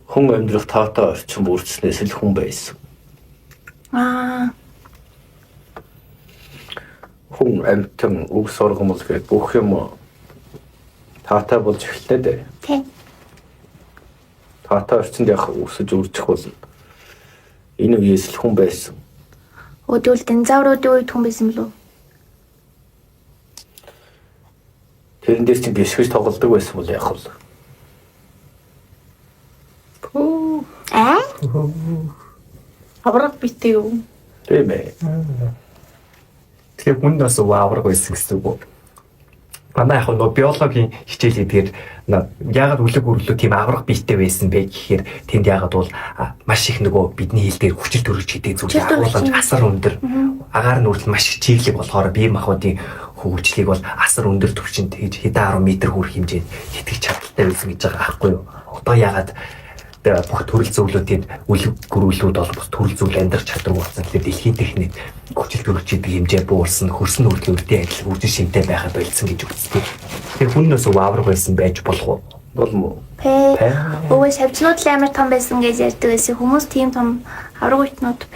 хүн амьдрах таатай орчин бүрдснээс л хүн байсан. Хүн амьтан үг сургамал гээд бүх юм таатай болж эхэллээ дээ. Тийм. Таатай орчинд яг өсөж үржих бол энэ үеэс л хүн байсан. Өдөрт динозавруудын үед хүн байсан болов? Тэрэн дээр чинь гисгэж тоглодог байсан бол яг л. Авраг битээ юу? Тийм ээ. Тэгэхээр хүн бас авраг байсан гэсэн үг. Манай яг нөгөө биологийн хичээл гэдгээр яагаад үлэг өрлөө тийм авраг биетэй байсан бэ гэхээр тэнд яагаад бол маш их нөгөө бидний хил дээр хүчил төрөж хийдэг зүйл агуулгаж асар өндөр агаар нь үртэл маш их чиглэг болохоор бие махбодын хөгжлийг бол асар өндөр түвшинд хийж хэдэн 10 м хүрэх хэмжээнд итгэж чадaltaй байсан гэж байгаа аахгүй юу. Одоо яагаад бүх төрөл зөвлөлтийн үлэг гөрүүлүүд бол бас төрөл зөвлөл амьдрах чадвар болсон. Тэгэхээр дэлхийн техник хүчил төрөж хийдэг хэмжээ буурсан, хөрсөн үрдлийн үрдийн адил үрдэн шинтэй байхад болцсон гэж үздэг. Тэгэхээр хүннээс авраг байсан байж болох уу? Болмоо. Өвөө шавчнууд л амар том байсан гэж ярьдаг байсан. Хүмүүс тийм том авраг үтнүүд